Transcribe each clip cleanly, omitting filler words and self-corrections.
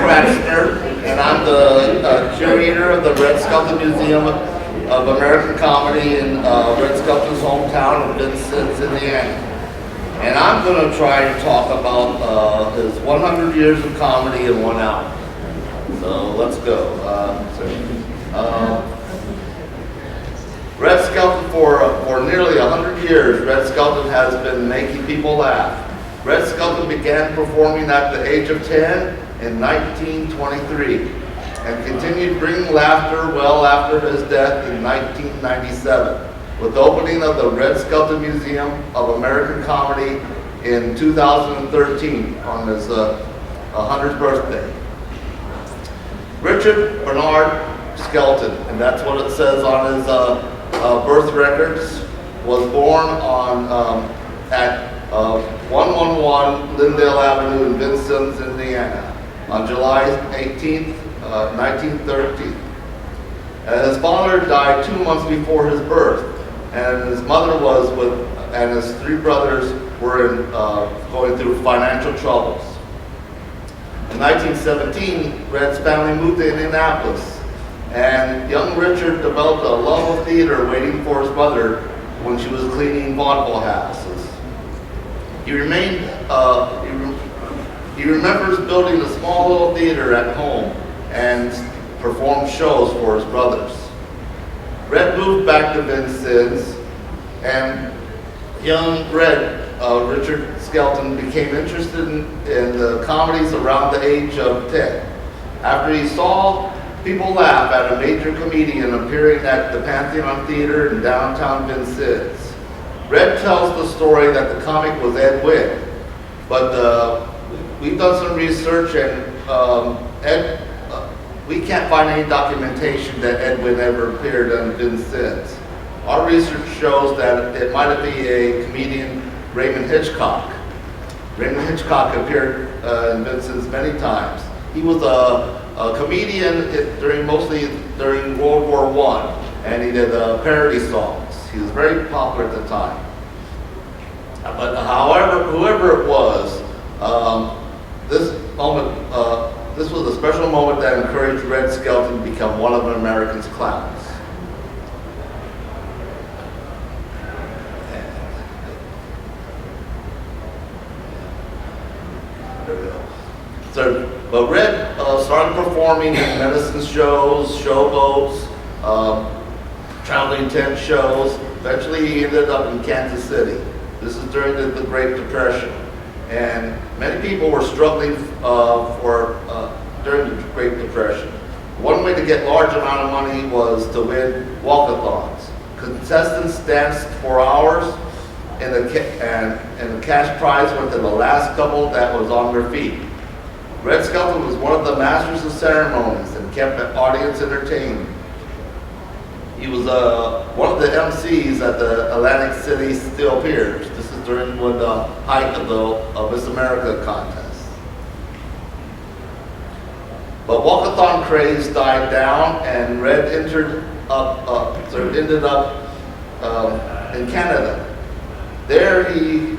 Kratzner, and I'm the curator of the Red Skelton Museum of American Comedy in Red Skelton's hometown of Vincennes, Indiana. And I'm going to try to talk about his 100 years of comedy in 1 hour. So let's go. Red Skelton, for nearly 100 years, Red Skelton has been making people laugh. Red Skelton began performing at the age of 10 in 1923 and continued bringing laughter well after his death in 1997 with the opening of the Red Skelton Museum of American Comedy in 2013 on his 100th birthday. Richard Bernard Skelton, and that's what it says on his birth records, was born at 111 Lindale Avenue in Vincennes, Indiana, on July 18th, 1913. And his father died 2 months before his birth, and his mother and his 3 brothers were going through financial troubles. In 1917, Red's family moved to Indianapolis, and young Richard developed a love of theater waiting for his mother when she was cleaning vaudeville houses. He remembers building a small little theater at home and performed shows for his brothers. Red moved back to Vincennes, and young Richard Skelton became interested in the comedies around the age of 10. After he saw people laugh at a major comedian appearing at the Pantheon Theater in downtown Vincennes, Red tells the story that the comic was Ed Wynn, but we've done some research, and we can't find any documentation that Ed Wynn ever appeared in Vincennes. Our research shows that it might be a comedian, Raymond Hitchcock. Raymond Hitchcock appeared in Vincennes many times. He was a comedian mostly during World War I, and he did parody songs. He was very popular at the time. But however, whoever it was, this was a special moment that encouraged Red Skelton to become one of America's clowns. But Red started performing in medicine shows, showboats, traveling tent shows. Eventually he ended up in Kansas City. This is during the Great Depression. And many people were struggling during the Great Depression. One way to get large amount of money was to win walkathons. Contestants danced for hours, and the cash prize went to the last couple that was on their feet. Red Skelton was one of the masters of ceremonies and kept the audience entertained. He was one of the MCs at the Atlantic City Steel Piers. This is during the height of the Miss America contest. But walkathon craze died down, and Red ended up in Canada. There he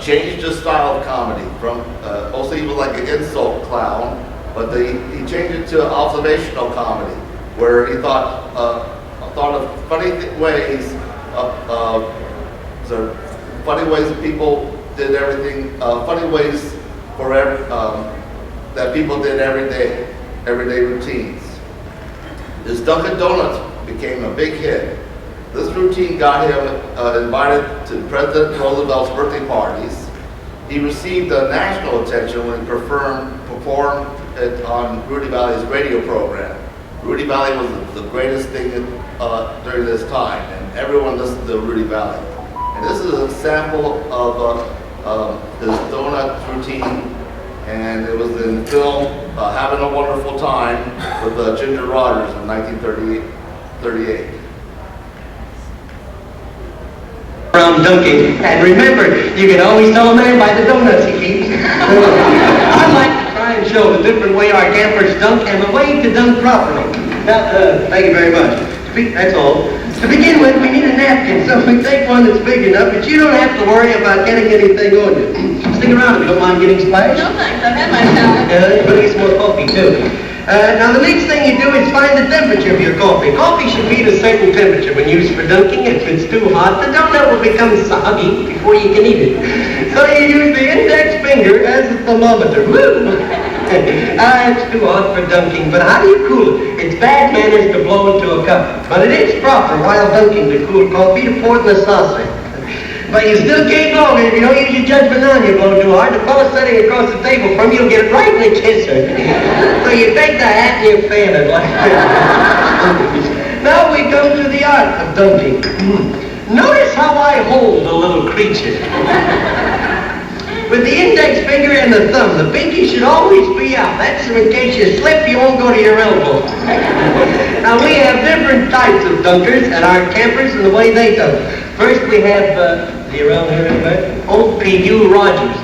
changed his style of comedy from mostly he was like an insult clown, but he changed it to observational comedy, where he thought of funny ways, funny ways people did everything, funny ways that people did everyday routines. His Dunkin' Donuts became a big hit. This routine got him invited to President Roosevelt's birthday parties. He received national attention when he performed it on Rudy Valley's radio program. Rudy Valley was the greatest thing during this time, and everyone listened to Rudy Valley. And this is a sample of his donut routine, and it was in film Having a Wonderful Time with Ginger Rogers in 1938. From Dunkin'. And remember, you can always tell a man by the donuts he keeps. I'd like to try and show the different way our campers dunk and the way to dunk properly. Now, thank you very much. That's all. To begin with, we need a napkin, so we take one that's big enough, but you don't have to worry about getting anything on you. Stick around if you don't mind getting splashed. No thanks, I've had my shower. But it's more coffee, too. Now, the next thing you do is find the temperature of your coffee. Coffee should be at a certain temperature when used for dunking. If it's too hot, the donut will become soggy before you can eat it. So you use the index finger as a thermometer. Woo! It's too hot for dunking, but how do you cool it? It's bad manners to blow into a cup, but it is proper while dunking to cool coffee to pour it in a saucer. But you still can't blow it if you don't use your judgment on you blow too hard. The fellow sitting across the table from you will get it right in the kisser. So you take the hat and you fan it like that. Now we come to the art of dunking. Notice how I hold the little creature. With the index finger and the thumb, the pinky should always be out. That's in case you slip, you won't go to your elbow. Now we have different types of dunkers at our campers and the way they dunk. First we have, around here anyway? Old P.U. Rogers.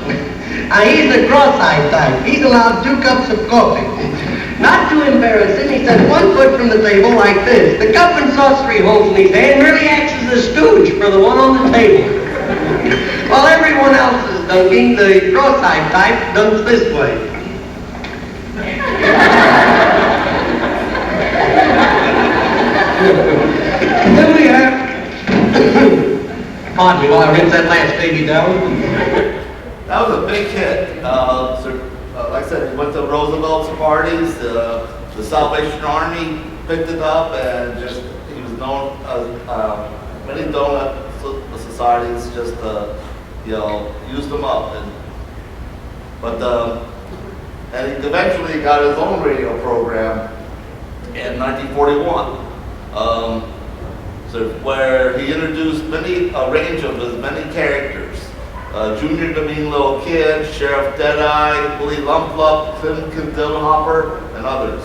Now he's the cross-eyed type. He's allowed 2 cups of coffee. Not to embarrass him, he sets 1 foot from the table like this. The cup and saucer he holds in his hand merely acts as a stooge for the one on the table. While everyone else is dunking, the cross-eyed type dunks this way. Then we have... Pardon me while I rinse that last baby down. That was a big hit. Like I said, he went to Roosevelt's parties. The Salvation Army picked it up, and just he was known as many donut societies just used them up. And he eventually got his own radio program in 1941. Where he introduced a range of his many characters. Junior the Mean Little Kid, Sheriff Deadeye, Willie Lump, Clem Dillenhopper, and others.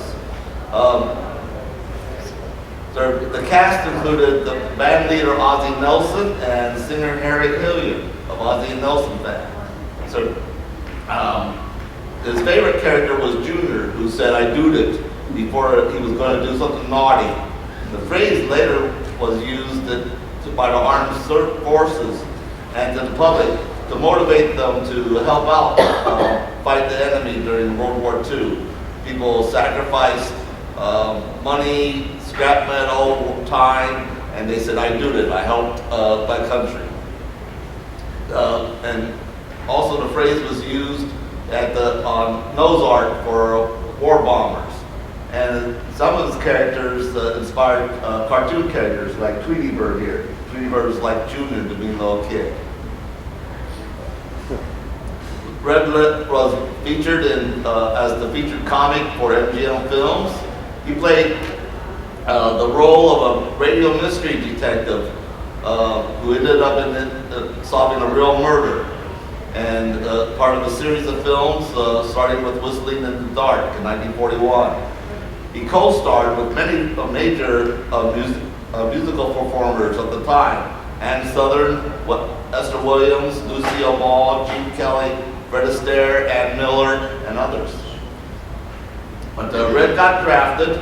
The cast included the band leader Ozzie Nelson and singer Harry Hilliard of Ozzie and Nelson Band. His favorite character was Junior, who said, "I doed it," before he was going to do something naughty. The phrase later was used by the armed forces and to the public to motivate them to help out fight the enemy during World War II. People sacrificed money, scrap metal, time, and they said, "I did it. I helped my country." And also the phrase was used on nose art for war bombers. And some of his characters inspired cartoon characters like Tweety Bird here. Tweety Bird was like Junior, the mean little kid. Red was featured as the featured comic for MGM Films. He played the role of a radio mystery detective who ended up in solving a real murder. And part of a series of films starting with Whistling in the Dark in 1941. He co-starred with many major musical performers of the time: Ann Southern, Esther Williams, Lucille Ball, Gene Kelly, Fred Astaire, Ann Miller, and others. But Red got drafted,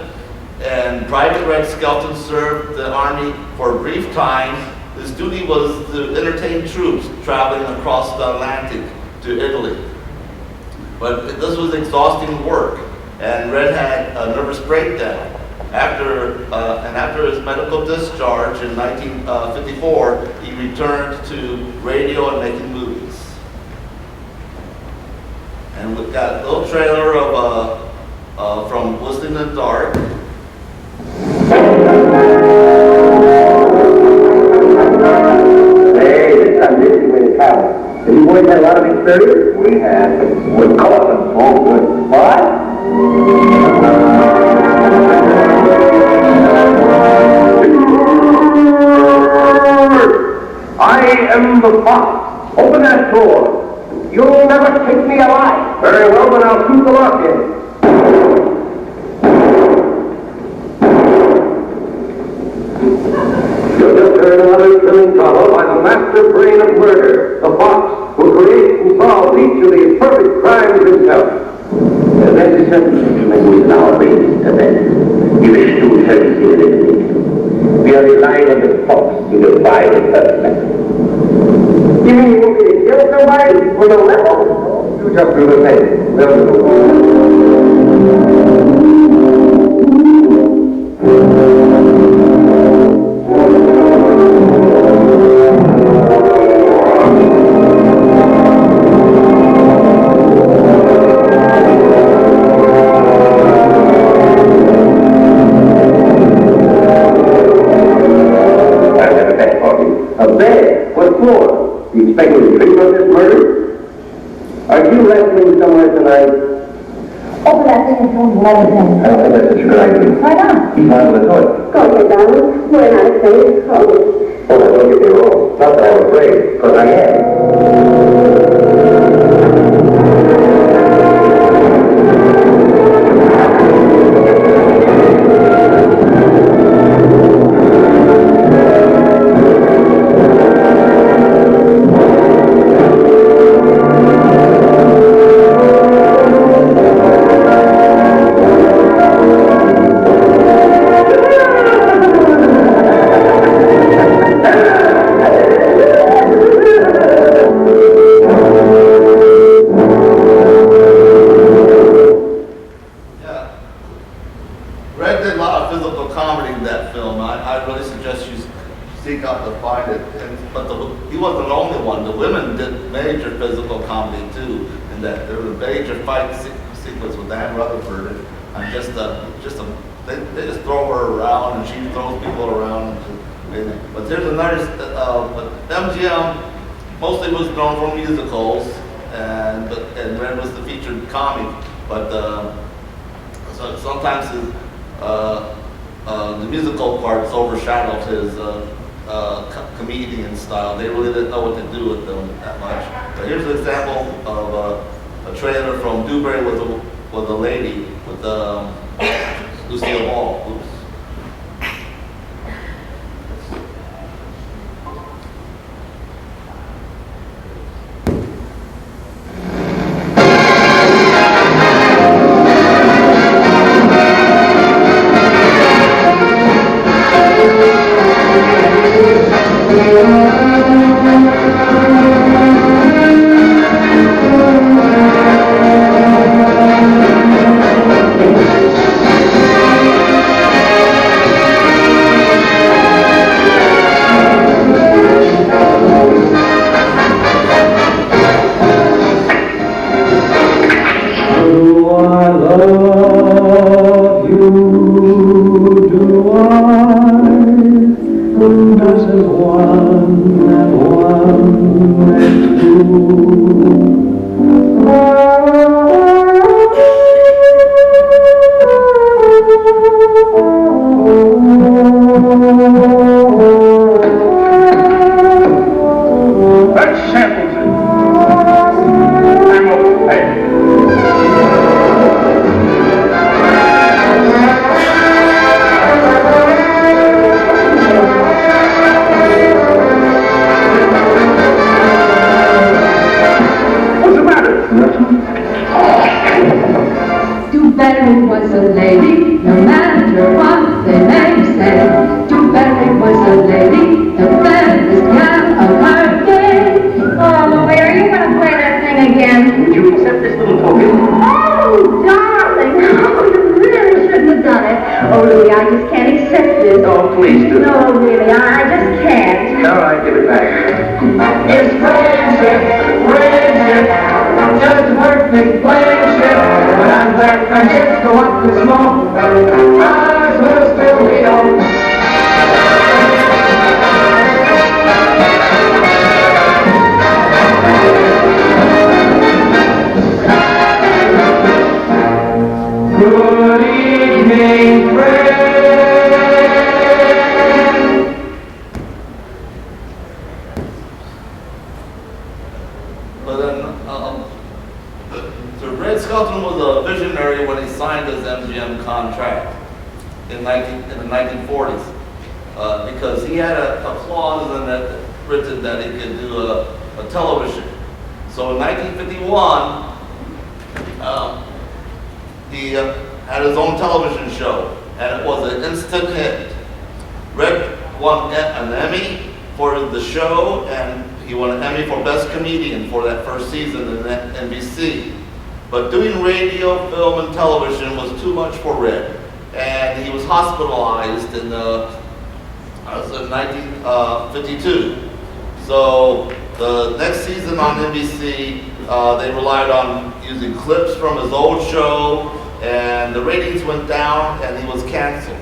and Private Red Skelton served the Army for a brief time. His duty was to entertain troops traveling across the Atlantic to Italy. But this was exhausting work, and Red had a nervous breakdown. After his medical discharge in 1954, he returned to radio and making movies. And we've got a little trailer of from Whistling in the Dark. Have you boys had a lot of experience? We have. With coffins. Oh, good. What? I am the fox. Open that door. You'll never take me alive. Very well, then I'll shoot the lock in. You just heard another thrilling drama by the master brain of murder, the fox, who creates and solves each of these perfect crimes himself. Ladies and gentlemen, we now reach the event. You wish to service here. We merely lying on the box you will find in her. You mean you want me to kill somebody with a weapon? You just do the thing. We'll do. You expect me to dream of this murder? Are you wrestling somewhere tonight? Open that thing and tell me everything. I don't think that's such a good idea. Why not? He's not in the toilet. Go ahead, darling. We're not afraid. Oh. Oh, now don't get me wrong. Not that I'm afraid, because I am. Mostly was known for musicals, and Red was the featured comic. But so sometimes the musical parts overshadowed his comedian style. They really didn't know what to do with them that much. But here's an example of a trailer from Dewberry with a lady with Lucille Ball. Oops. So Red Skelton was a visionary when he signed his MGM contract in the 1940s because he had a clause in it written that he could do a television. So in 1951, he had his own television show, and it was an instant hit. Red won an Emmy for the show, and he won an Emmy for Best Comedian for that first season in NBC. But doing radio, film, and television was too much for Red, and he was hospitalized in 1952. So the next season on NBC, they relied on using clips from his old show, and the ratings went down, and he was canceled.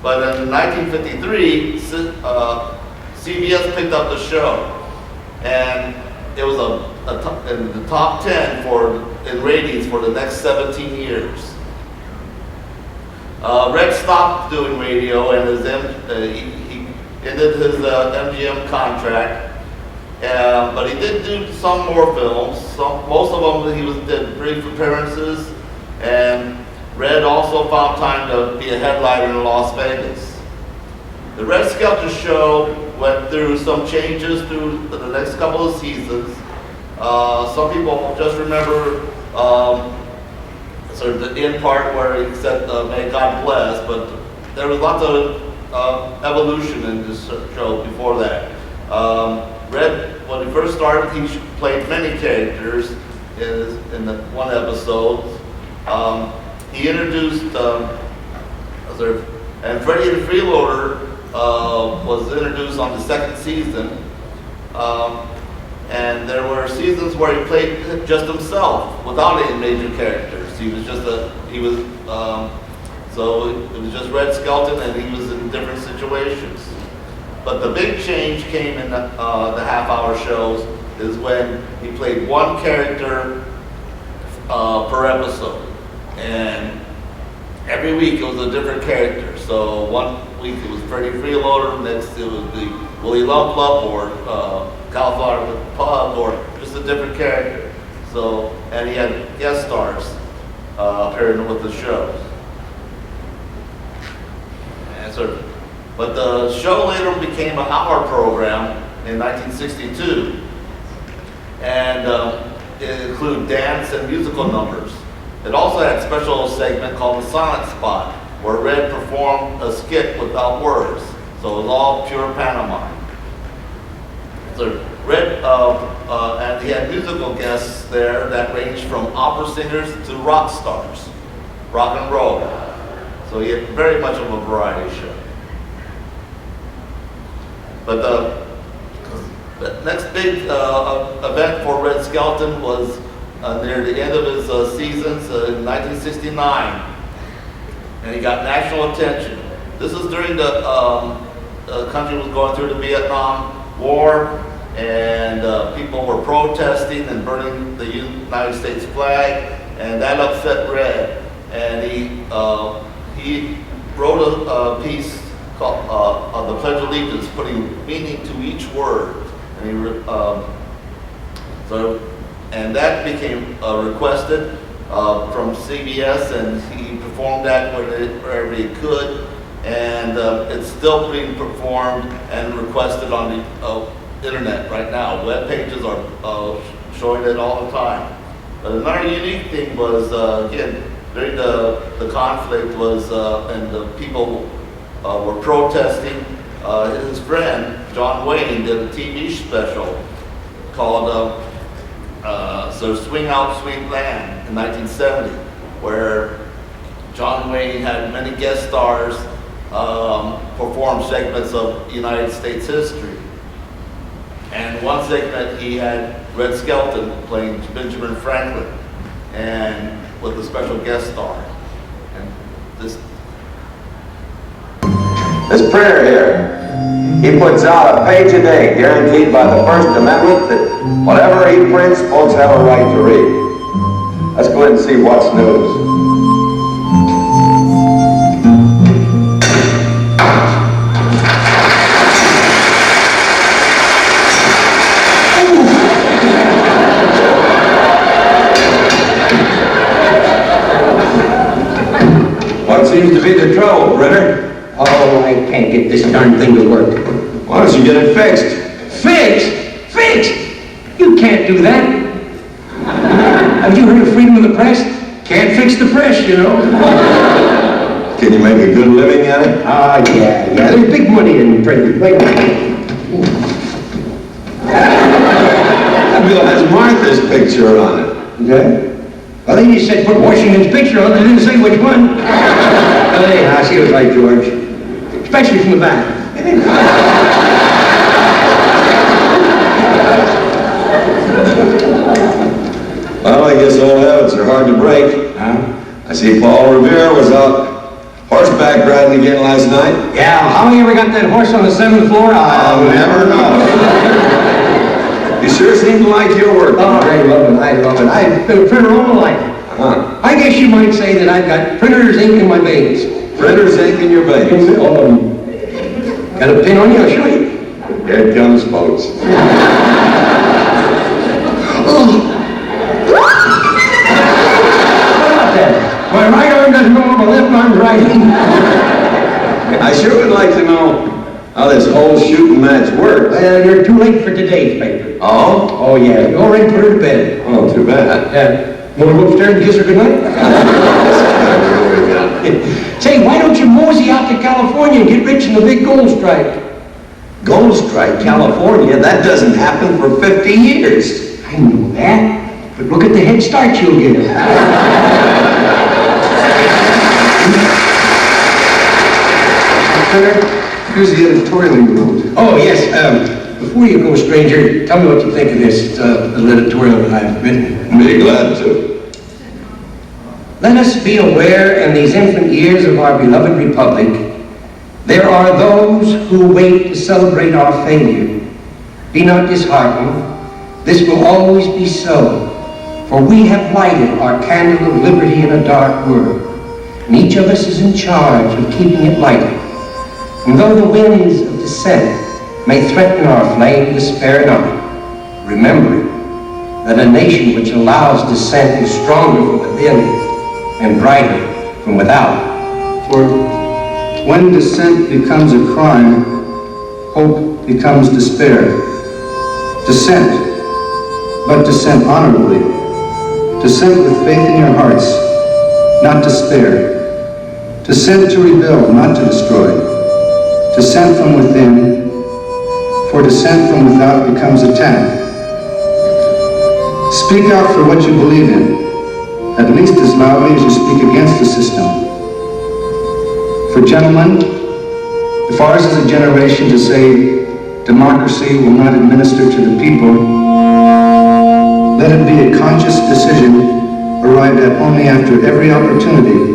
But in 1953, CBS picked up the show, and it was in the top 10 in ratings for the next 17 years. Red stopped doing radio, and he ended his MGM contract. But he did do some more films. Most of them he did brief appearances, and Red also found time to be a headliner in Las Vegas. The Red Skelton show went through some changes through the next couple of seasons. Some people just remember sort of the end part where he said, "May God bless," but there was lots of evolution in this show before that. Red, when he first started, he played many characters in the one episode. He introduced, and Freddie the Freeloader was introduced on the second season. And there were seasons where he played just himself without any major characters. He was just so it was just Red Skelton, and he was in different situations. But the big change came in the half-hour shows is when he played one character per episode. And every week it was a different character. So one week it was Freddie Freeloader, next it would be Willie Lump Lump or California Pug, or just a different character. So, and he had guest stars appearing with the shows. And but the show later became an hour program in 1962, and it included dance and musical numbers. It also had a special segment called the Silent Spot, where Red performed a skit without words. So it was all pure pantomime. So Red, and he had musical guests there that ranged from opera singers to rock stars, rock and roll. So he had very much of a variety show. But the next big event for Red Skelton was near the end of his seasons in 1969, and he got national attention. This is during the country was going through the Vietnam War, and people were protesting and burning the United States flag, and that upset Red. And he wrote a piece called the Pledge of Allegiance, putting meaning to each word, and and that became requested from CBS, and he performed that wherever he could, and it's still being performed and requested on the internet right now. Web pages are showing it all the time. But another unique thing was, again, during the conflict was, and the people were protesting, his friend, John Wayne, did a TV special called so Swing Out, Sweet Land in 1970, where John Wayne had many guest stars perform segments of United States history. And one segment he had Red Skelton playing Benjamin Franklin, and with a special guest star. And this prayer here, he puts out a page a day, guaranteed by the First Amendment that whatever he prints, folks have a right to read. Let's go ahead and see what's news. What seems to be the trouble, Brenner? Oh, I can't get this darn thing to work. Why don't you get it fixed? Fixed? Fixed? You can't do that. Have you heard of freedom of the press? Can't fix the press, you know. Can you make a good living at it? Yeah. There's big money in printing. Wait a minute. That bill has Martha's picture on it. Okay. Well, then you said put Washington's picture on it. I didn't say which one. Well, anyhow, she was right, George. Especially from the back. Well, I guess old habits are hard to break. Huh? I see Paul Revere was out horseback riding again last night. Yeah, how he ever got that horse on the 7th floor, I'll never know. You sure seem to like your work. Oh, I love it. I've been a printer all my life. Huh. I guess you might say that I've got printer's ink in my veins. Printer's ink in your veins. Got a pin on you? I'll show you. Here it comes, folks. My right arm doesn't know what my left arm's writing. I sure would like to know how this whole shooting match works. Well, you're too late for today's paper. Oh? Oh, yeah. You already put her to bed. Oh, too bad. Want to go upstairs and kiss her goodnight? Say, why don't you mosey out to California and get rich in the big gold strike? Gold Strike, California? That doesn't happen for 50 years. I know that. But look at the head start you'll get. Here's the editorial you wrote. Oh, yes. Before you go, stranger, tell me what you think of this little editorial that I've written. Be glad to. Let us be aware in these infant years of our beloved republic, there are those who wait to celebrate our failure. Be not disheartened. This will always be so, for we have lighted our candle of liberty in a dark world, and each of us is in charge of keeping it lighted. And though the winds of dissent may threaten our flame, despair not, remembering that a nation which allows dissent is stronger from within and brighter from without. For when dissent becomes a crime, hope becomes despair. Dissent, but dissent honorably. Dissent with faith in your hearts, not despair. Dissent to rebuild, not to destroy. Dissent from within, for dissent from without becomes attack. Speak out for what you believe in, at least as loudly as you speak against the system. For gentlemen, if ours is a generation to say democracy will not administer to the people, let it be a conscious decision arrived at only after every opportunity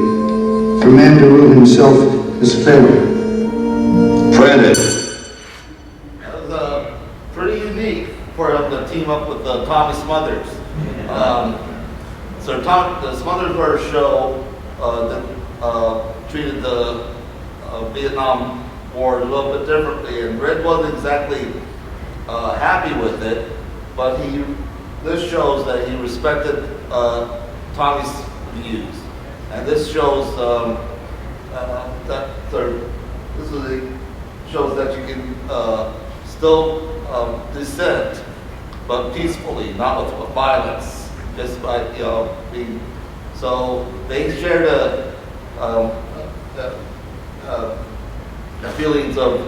for man to rule himself has failed. Printed. That was pretty unique for them to team up with Tommy Smothers. So the Smothers were a show that treated the Vietnam War a little bit differently, and Red wasn't exactly happy with it, but this shows that he respected Tommy's views, and this shows shows that you can still dissent, but peacefully, not with violence, just by being. So they shared the feelings of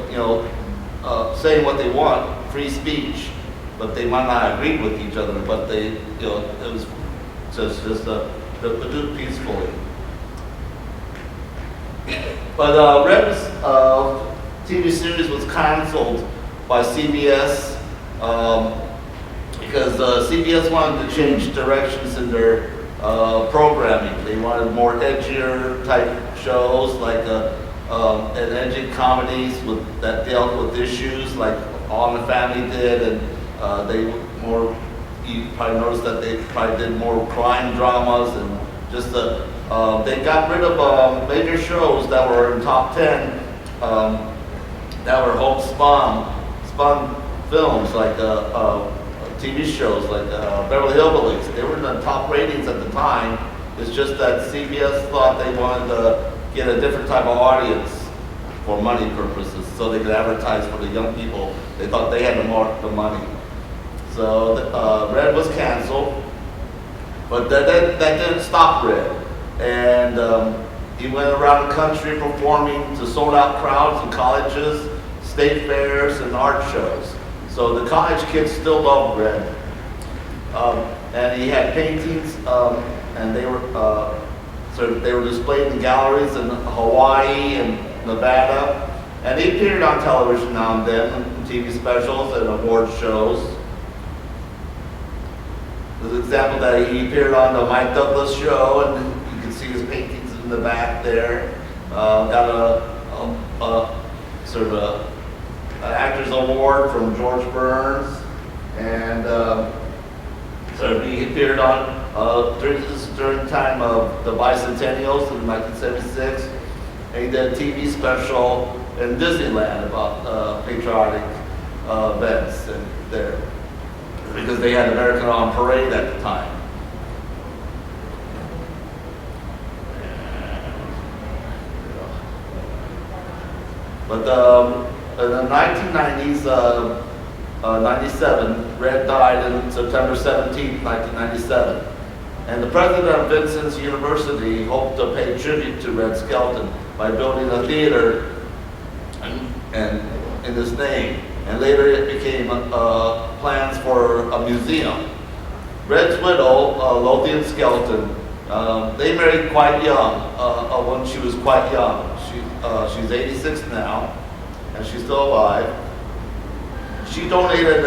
saying what they want, free speech, but they might not agree with each other. But they, it was just to do it peacefully. But Red's TV series was canceled by CBS because CBS wanted to change directions in their programming. They wanted more edgier type shows, like and edgy comedies that dealt with issues like All in the Family did, and you probably noticed that they probably did more crime dramas, and just they got rid of major shows that were in top 10 that were home spun films, like TV shows like Beverly Hillbillies. They were in the top ratings at the time. It's just that CBS thought they wanted to get a different type of audience for money purposes, so they could advertise for the young people. They thought they had the money. So Red was canceled, but that didn't stop Red. And He went around the country performing to sold-out crowds in colleges, state fairs, and art shows. So the college kids still loved Red. And he had paintings, and they were displayed in galleries in Hawaii and Nevada. And he appeared on television now and then, in TV specials and award shows. There's an example that he appeared on the Mike Douglas show, and you can see his paintings in the back there. Got a sort of an actor's award from George Burns, and so he appeared on during the time of the bicentennials in 1976, and he did a TV special in Disneyland about patriotic events and there, because they had American on Parade at the time. But in the 1990s, 97, Red died on September 17, 1997. And the president of Vincent's University hoped to pay tribute to Red Skelton by building a theater and in his name. And later it became plans for a museum. Red's widow, Lothian Skelton, they married quite young, when she was quite young. She's 86 now, and she's still alive. She donated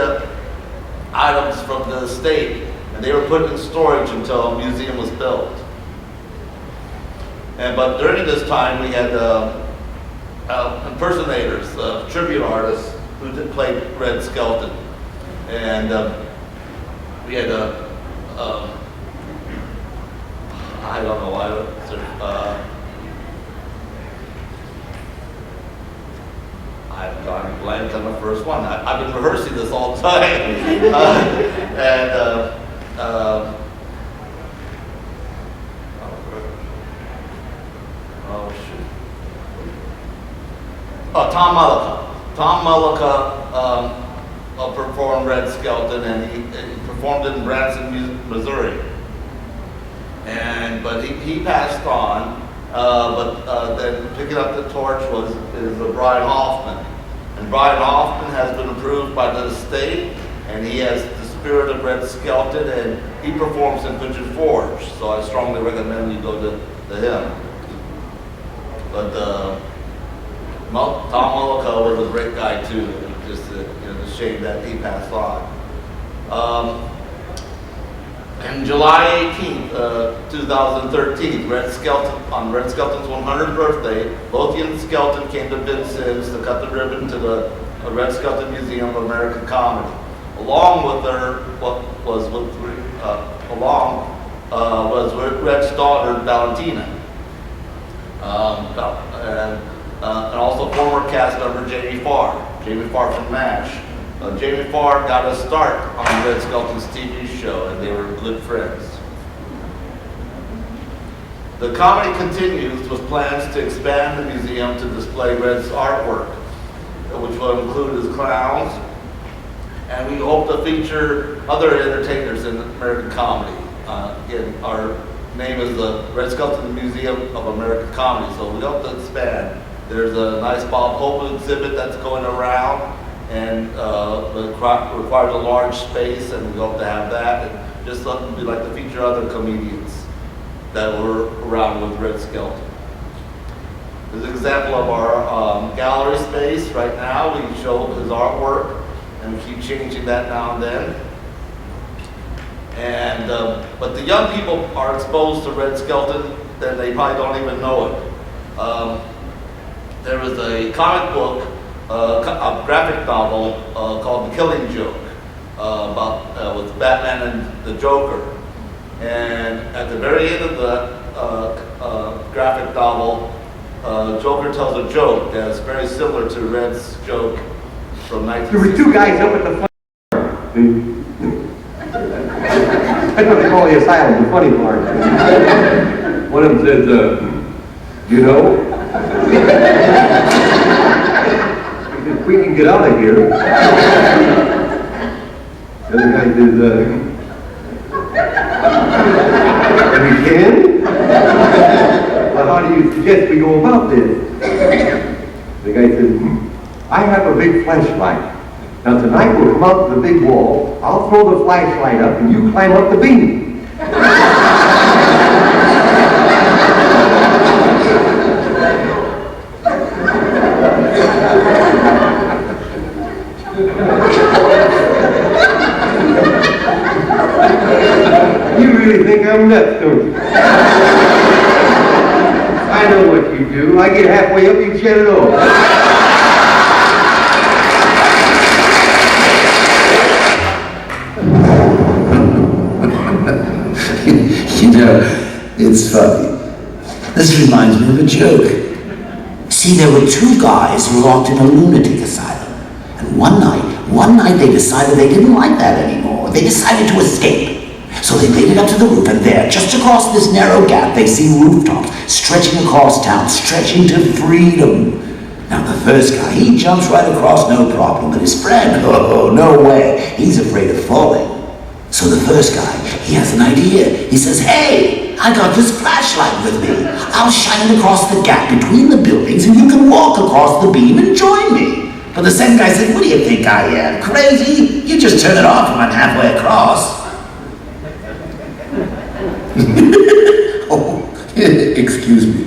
items from the estate, and they were put in storage until a museum was built. But during this time, we had impersonators, tribute artists who did play Red Skelton, and we had I don't know why. I've gone blank on the first one. I've been rehearsing this all the time. Tom Mullica. Tom Mullica performed Red Skelton, and he performed it in Branson, Missouri. But he passed on. Then picking up the torch is Brian Hoffman. And Brian Hoffman has been approved by the state, and he has the spirit of Red Skelton, and he performs in Pigeon Forge. So I strongly recommend you go to him. But Tom Mullica was a great guy too. Just a shame that he passed on. On July 18th, 2013, on Red Skelton's 100th birthday, Lothian Skelton came to Vincennes to cut the ribbon to the Red Skelton Museum of American Comedy. Along was Red's daughter, Valentina, and also former cast member Jamie Farr from MASH. Jamie Farr got a start on Red Skelton's TV show, and they were good friends. The comedy continues with plans to expand the museum to display Red's artwork, which will include his clowns, and we hope to feature other entertainers in American comedy. Again, our name is the Red Skelton Museum of American Comedy, so we hope to expand. There's a nice Bob Hope exhibit that's going around, and it requires a large space, and we hope to have that. And just we'd like to feature other comedians that were around with Red Skelton. There's an example of our gallery space right now. We show his artwork, and we keep changing that now and then. But the young people are exposed to Red Skelton, then they probably don't even know it. There was a comic book, a graphic novel called The Killing Joke, with Batman and the Joker. And at the very end of the graphic novel, Joker tells a joke that's very similar to Red's joke from 1960. There were two guys up at the funny part. That's what they call the asylum, the funny part. One of them said, you know, if we can get out of here. The other guy says, we can? Well, how do do you suggest we go about this? The guy says, I have a big flashlight. Now tonight we'll come out to the big wall. I'll throw the flashlight up and you climb up the beam. You really think I'm nuts, don't you? I know what you do. I get halfway up, you shut it off. You know, it's funny. This reminds me of a joke. See, there were two guys who were locked in a lunatic asylum. And one night they decided they didn't like that anymore. They decided to escape. So they made it up to the roof, and there, just across this narrow gap, they see rooftops stretching across town, stretching to freedom. Now the first guy, he jumps right across, no problem. But his friend, oh, no way. He's afraid of falling. So the first guy, he has an idea. He says, hey, I got this flashlight with me. I'll shine it across the gap between the buildings and you can walk across the beam and join me. But the second guy said, what do you think I am, crazy? You just turn it off when I'm halfway across. Oh, excuse me.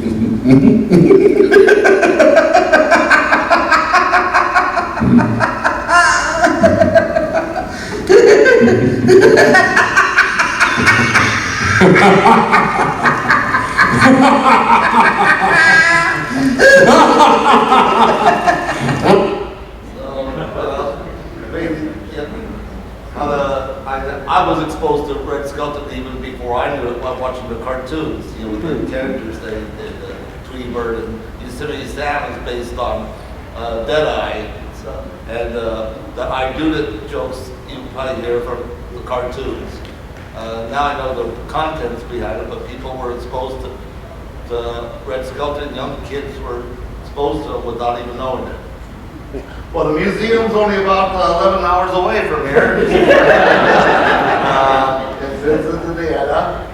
I was exposed to Red Skelton even before I knew it by watching the cartoons. You know, with the characters they did, Tweebird and Yosemite Sam is based on Deadeye. And the I Do It jokes you can probably hear from the cartoons. Now I know the contents behind it, but people were exposed to Red Skelton. Young kids were exposed to it without even knowing it. Well, the museum's only about 11 hours away from here. It's in Indiana.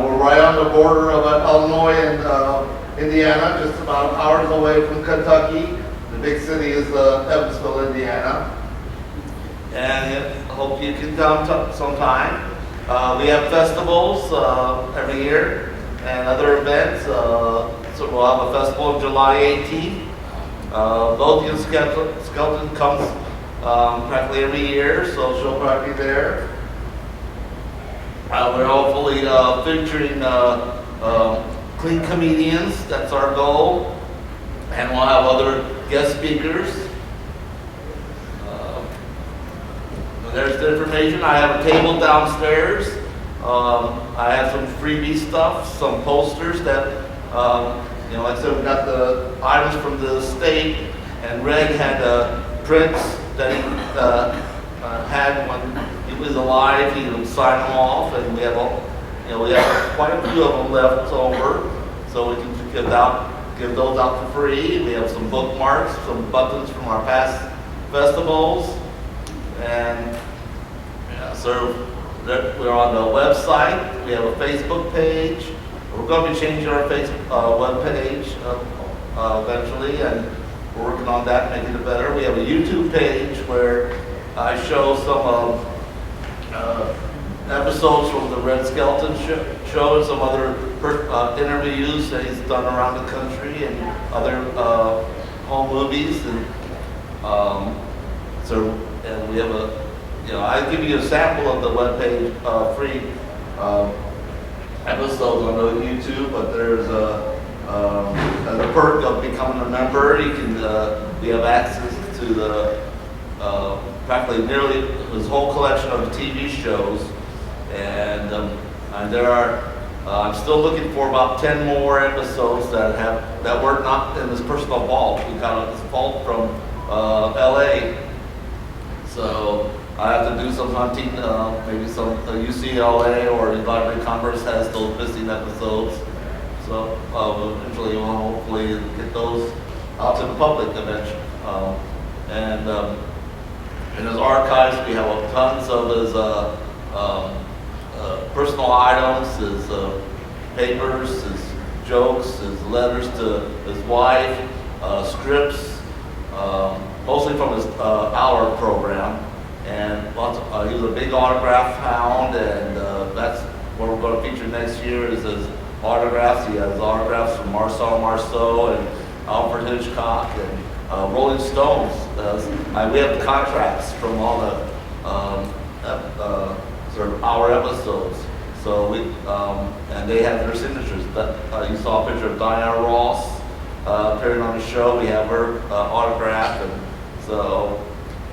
We're right on the border of Illinois and Indiana, just about hours away from Kentucky. The big city is Evansville, Indiana. And I hope you can come sometime. We have festivals every year and other events. So we'll have a festival on July 18th. Lothian Skelton comes practically every year, so she'll probably be there. We're hopefully featuring clean comedians. That's our goal. And we'll have other guest speakers. There's the information. I have a table downstairs. I have some freebie stuff, some posters that, you know, like I said, we got the items from the state, and Red had prints that he had when he was alive. He would sign them off, and we have, you know, we have quite a few of them left over, so we can give those out for free. We have some bookmarks, some buttons from our past festivals, and yeah, so we're on the website. We have a Facebook page. We're going to be changing our Facebook web page eventually, and we're working on that, making it better. We have a YouTube page where I show some episodes from the Red Skelton show and some other interviews that he's done around the country and other home movies. And and we have I give you a sample of the webpage, free episodes on the YouTube, but there's the perk of becoming a member. You can we have access to the practically nearly his whole collection of TV shows, and there are. I'm still looking for about 10 more episodes that were not in his personal vault. We got this vault from LA, so I have to do some hunting. Maybe some UCLA or the Library of Congress has those missing episodes. So eventually we'll hopefully get those out to the public eventually. In his archives, we have tons of his personal items, his papers, his jokes, his letters to his wife, scripts, mostly from his hour program. And lots of, he was a big autograph hound, and that's what we're going to feature next year is his autographs. He has autographs from Marcel Marceau and Alfred Hitchcock and Rolling Stones. We have contracts from all the sort of our episodes. So we, and they have their signatures. That you saw a picture of Diana Ross appearing on the show. We have her autograph, and so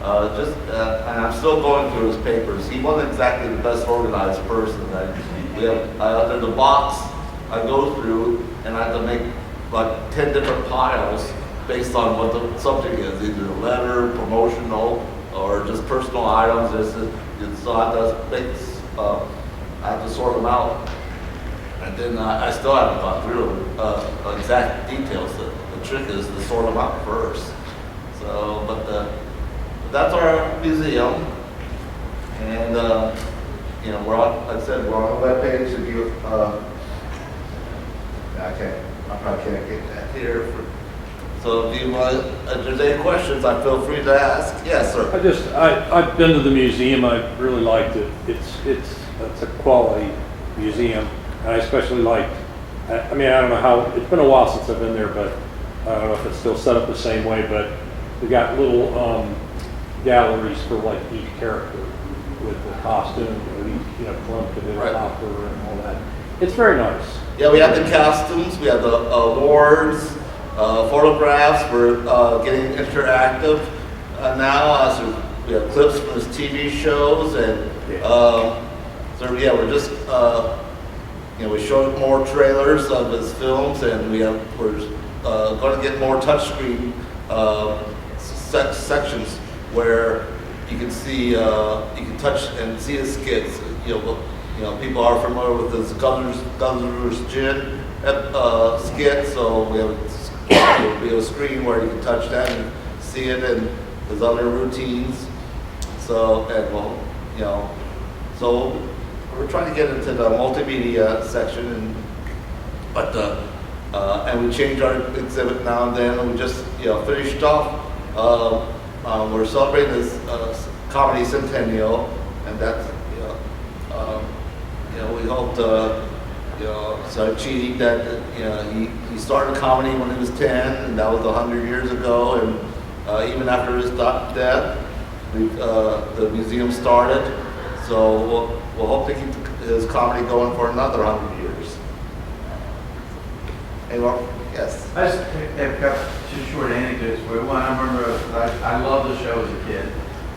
and I'm still going through his papers. He wasn't exactly the best organized person. There's a box I go through, and I have to make like 10 different piles based on what the subject is, either a letter, promotional, or just personal items. So I have to sort them out. And then I still haven't gone through exact details. The trick is to sort them out first. So, but that's our museum. And, we're on, like I said, we're on the webpage. If you, I probably can't get that here. So if you if there's any questions, I feel free to ask. Yes, sir. I've been to the museum. I really liked it. It's a quality museum. And I especially liked, I don't know how, it's been a while since I've been there, but I don't know if it's still set up the same way, but we got little galleries for like each character with the costume, Clump and Right. Hopper and all that. It's very nice. Yeah, we have the costumes, we have the awards, photographs. We're getting interactive now. So we have clips from his TV shows, and we're just we showed more trailers of his films, and we're going to get more touchscreen sections where you can see, you can touch and see his skits. People are familiar with his Guzzler's Gin skit, so we have a screen where you can touch that and see it and his other routines. So, so we're trying to get into the multimedia section, and we change our exhibit now and then. And we just finished off. We're celebrating this comedy Centennial, and that's we hope to start cheating that he started comedy when he was 10, and that was 100 years ago. And even after his death, the museum started. So we'll hope to keep his comedy going for another 100 years. Anyone? Yes. I just have got two short anecdotes for you. One, I remember I loved the show as a kid.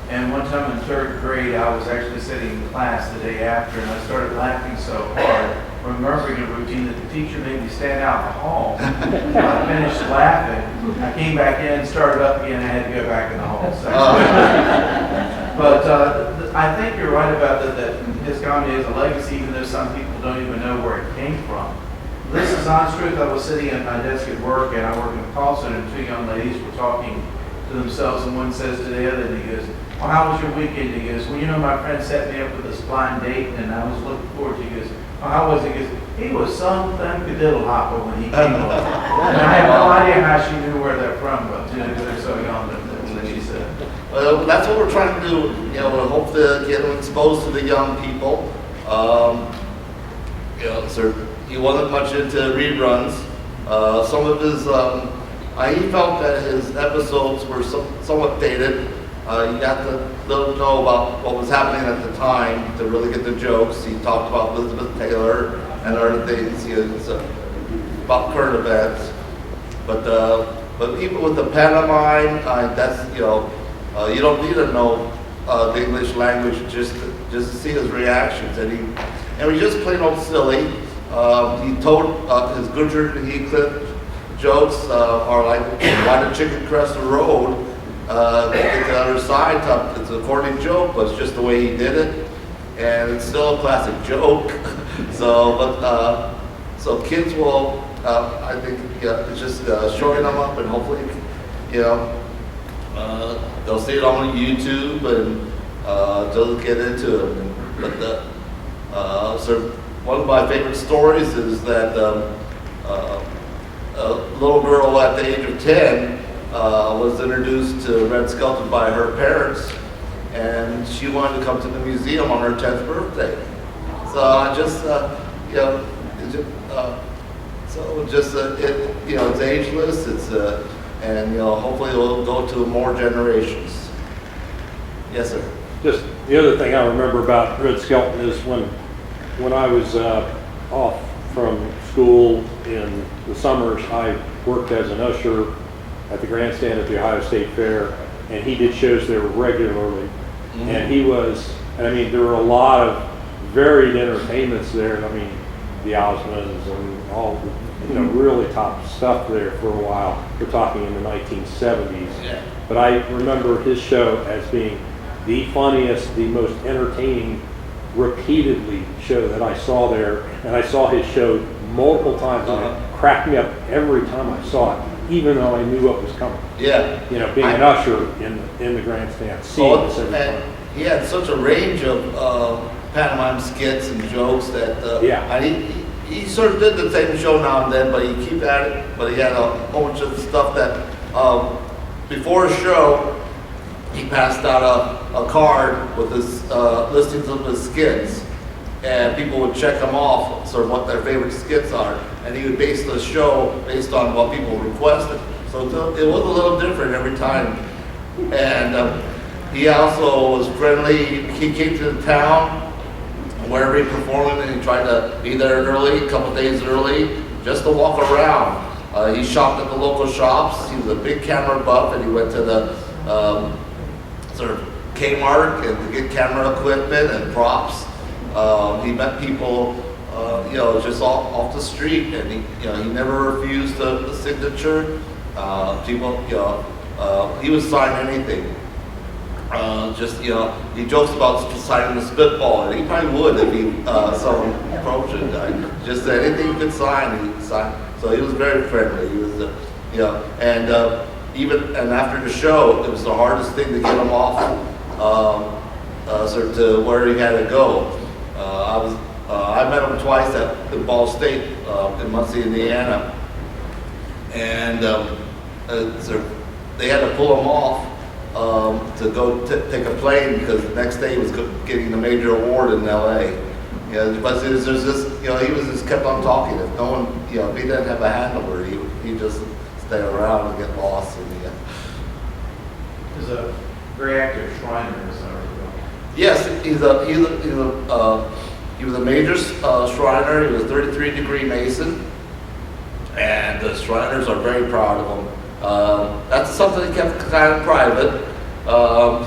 And one time in third grade, I was actually sitting in class the day after, and I started laughing so hard, remembering a routine that the teacher made me stand out in the hall. When I finished laughing, I came back in, started up again, and I had to go back in the hall. So. But I think you're right about that his comedy is a legacy, even though some people don't even know where it came from. This is honest truth. I was sitting at my desk at work, and I work in a call center, and two young ladies were talking to themselves, and one says to the other, and he goes, "Well, how was your weekend?" He goes, "Well, my friend set me up with this blind date, and I was looking forward to it." He goes, "Well, how was it?" He goes, "He was some diddle hopper when he came over." And I have no idea how she knew where they're from, but they're so young that she said. Well, that's what we're trying to do. We hope to get them exposed to the young people. So he wasn't much into reruns. Some of his, he felt that his episodes were somewhat dated. You have to let them know about what was happening at the time to really get the jokes. He talked about Elizabeth Taylor and other things. About current events. But even with the pantomime, that's you don't need to know the English language just to see his reactions. And he just plain old silly. He told his Goodyear Heathcliff jokes are like, "Why did chicken cross the road?" Get the other side, it's a corny joke, but it's just the way he did it, and it's still a classic joke. So kids will, I think, it's just showing them up, and hopefully, they'll see it on YouTube and they'll get into it. But so one of my favorite stories is that a little girl at the age of 10 was introduced to Red Skelton by her parents, and she wanted to come to the museum on her 10th birthday. So I just, it's ageless. It's and hopefully it'll go to more generations. Yes, sir. Just the other thing I remember about Red Skelton is when I was off from school in the summers, I worked as an usher at the grandstand at the Ohio State Fair, and he did shows there regularly. Mm-hmm. And there were a lot of varied entertainments there. I mean, the Osmonds and all, really top stuff there for a while. We're talking in the 1970s. Yeah. But I remember his show as being the funniest, the most entertaining, repeatedly show that I saw there. And I saw his show multiple times, and it cracked me up every time I saw it, even though I knew what was coming. Yeah. Being an usher in the grandstand, seeing this every time. He had such a range of pantomime skits and jokes that, and he sort of did the same show now and then, but he kept at it. But he had a whole bunch of stuff that, before a show, he passed out a card with his listings of his skits, and people would check them off, sort of what their favorite skits are, and he would base the show based on what people requested. So it was a little different every time. And he also was friendly. He came to the town wherever he performed, and he tried to be there early, a couple days early, just to walk around. He shopped at the local shops. He was a big camera buff, and he went to the sort of Kmart and to get camera equipment and props. He met people, just off the street, and he never refused the signature. He would sign anything. He jokes about signing the spitball, and he probably would if he someone approached it. Just anything he could sign, he'd sign. So he was very friendly. He was, and after the show, it was the hardest thing to get him off, to where he had to go. I met him twice at Ball State in Muncie, Indiana, and they had to pull him off to go take a plane because the next day he was getting a major award in L.A. But there's just, he was just kept on talking. If no one, if he didn't have a handler, he'd just stay around and get lost. He's a very active Shriner in Somerville. Yes, he was a major Shriner. He was 33-degree Mason, and the Shriners are very proud of him. That's something he kept kind of private.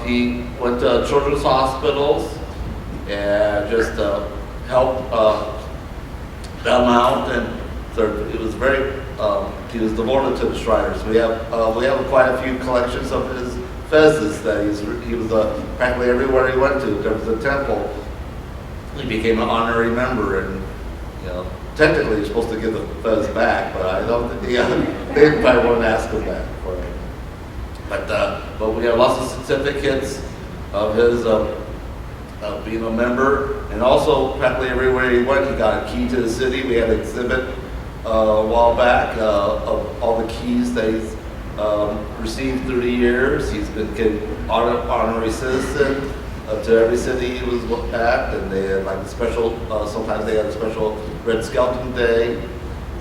He went to children's hospitals and just helped them out, and so it was very. He was devoted to the Shriners. We have quite a few collections of his fezzes that he was practically everywhere he went to. There was a temple. He became an honorary member, and technically you're supposed to give the fez back, but I don't think they probably won't ask him that for it. But we have lots of certificates of his of being a member, and also practically everywhere he went, he got a key to the city. We had an exhibit a while back of all the keys that he's received through the years. He's been honorary citizen to every city he was at, and they had like a special. Sometimes they had a special Red Skelton Day.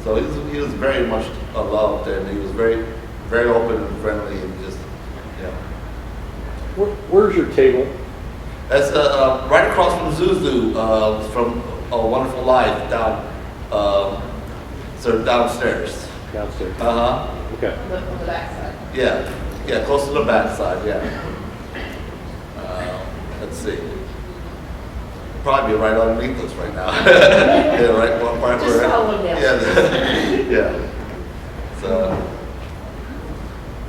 So he was very much loved, and he was very, very open and friendly, and just Where's your table? That's right across from Zuzu, from A Wonderful Life, sort of downstairs. Downstairs. Okay. On the back side. Yeah, close to the back side. Yeah. Let's see. Probably be right underneath us right now. Yeah, right. One part Just where. follow down. Yeah. Yeah. So,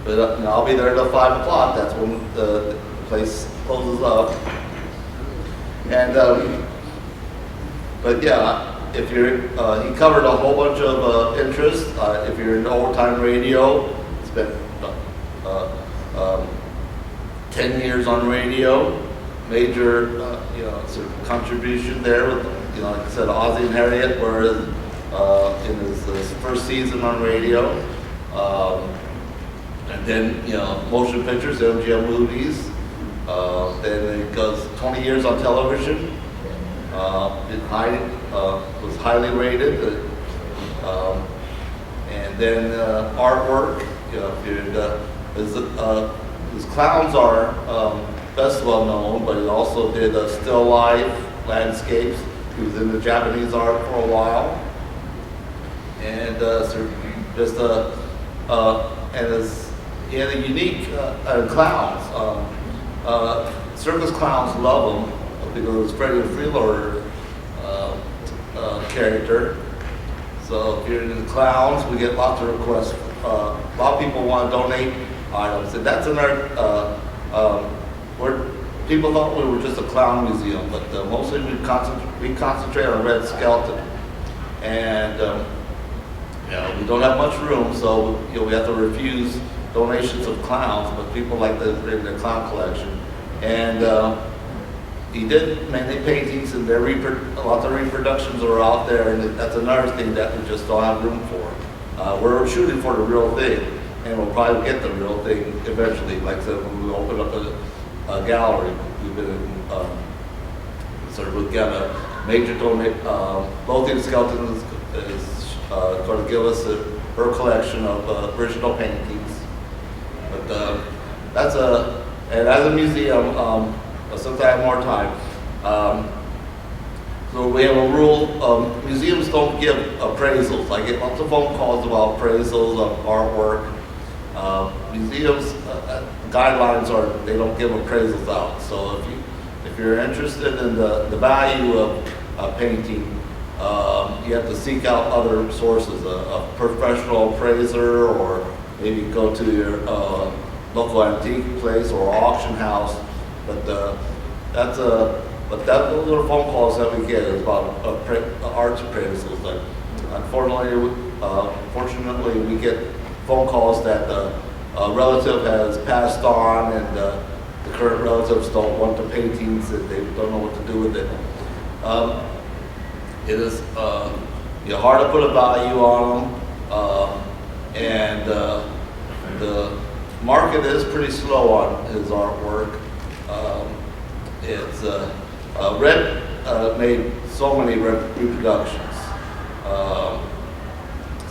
but I'll be there till 5 o'clock. That's when the place closes up. And but yeah, if you're, he covered a whole bunch of interests. If you're in old time radio, spent 10 years on radio. Major, sort of contribution there with, like I said, Ozzie and Harriet were in his first season on radio. And then, motion pictures, MGM movies. Then it goes 20 years on television. Was highly rated. And then artwork. His clowns are best well known, but he also did still life, landscapes. He was into Japanese art for a while. And he had a unique clowns. Circus clowns love him because it's Freddie the Freeloader character. So if you're into clowns, we get lots of requests. A lot of people want to donate items, and that's another. Where people thought we were just a clown museum, but mostly we concentrate on Red Skelton, and we don't have much room, so we have to refuse donations of clowns. But people like to bring their clown collection, and he did many paintings, and lots of reproductions are out there, and that's another thing that we just don't have room for. We're shooting for the real thing, and we'll probably get the real thing eventually. Like I said, when we open up a gallery, we've been we've got a major donation. Red Skelton is going to give us her collection of original paintings. But and as a museum, since I have more time, so we have a rule, museums don't give appraisals. I get lots of phone calls about appraisals of artwork. Museums, guidelines are, they don't give appraisals out. So if you're interested in the value of a painting, you have to seek out other sources, a professional appraiser, or maybe go to your local antique place or auction house. But those are phone calls that we get is about arts appraisals. Like, unfortunately, we get phone calls that a relative has passed on, and the current relatives don't want the paintings, and they don't know what to do with it. It is hard to put a value on them, and the market is pretty slow on his artwork. Red made so many reproductions.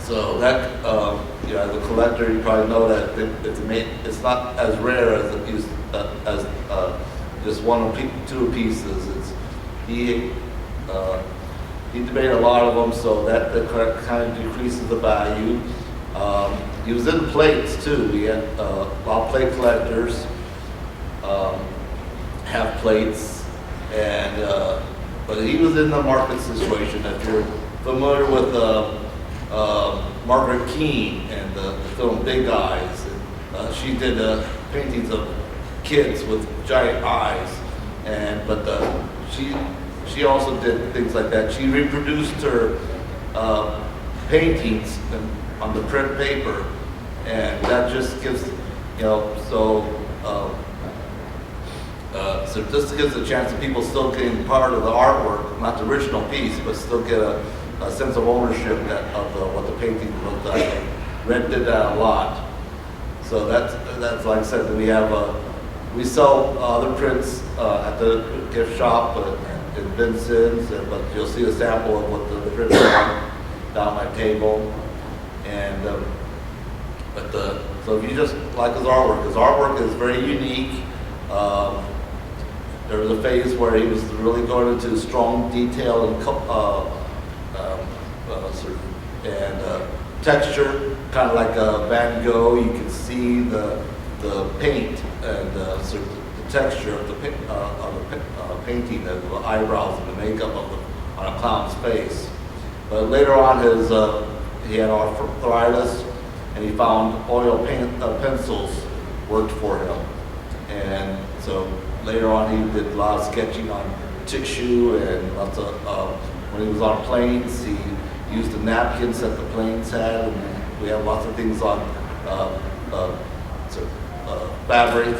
So that, as a collector, you probably know that it's not as rare as it used as just one or two pieces. He debated a lot of them, so that kind of decreases the value. He was in plates too. We had a lot of plate collectors have plates, and but he was in the market situation. If you're familiar with Margaret Keane and the film Big Eyes, and she did paintings of kids with giant eyes, but she also did things like that. She reproduced her paintings on the print paper, and that just gives so this gives a chance that people still getting part of the artwork, not the original piece, but still get a sense of ownership of what the painting looked like. Red did that a lot. So that's like I said, we sell other prints at the gift shop in Vincent's, but you'll see a sample of what the prints are down my table. And so if you just like his artwork is very unique. There was a phase where he was really going into strong detail and texture, kind of like a Van Gogh. You can see the paint and the texture of the painting, and the eyebrows and the makeup on a clown's face. But later on, he had arthritis, and he found oil pencils worked for him. And so later on, he did a lot of sketching on tissue, and lots of, when he was on planes, he used the napkins that the planes had, and we have lots of things on fabric.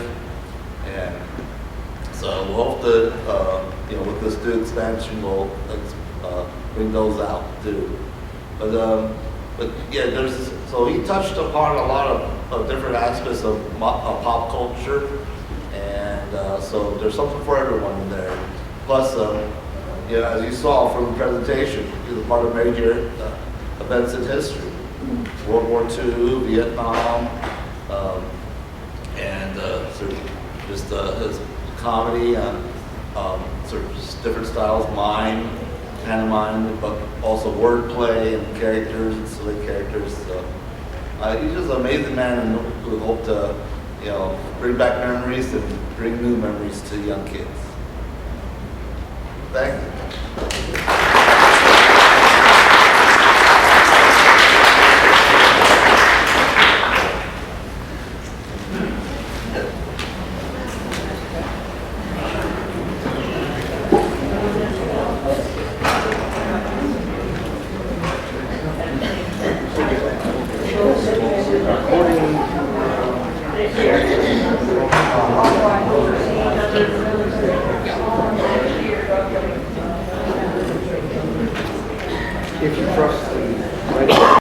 And so we hope that, with this new expansion, we'll bring those out too. But yeah, so he touched upon a lot of different aspects of pop culture, and so there's something for everyone in there. Plus, as you saw from the presentation, he was part of major events in history. World War II, Vietnam, and sort of just his comedy and sort of just different styles, mime, pantomime, but also wordplay and characters and silly characters. So he's just an amazing man, and we hope to, bring back memories and bring new memories to young kids. Thank you. If you trust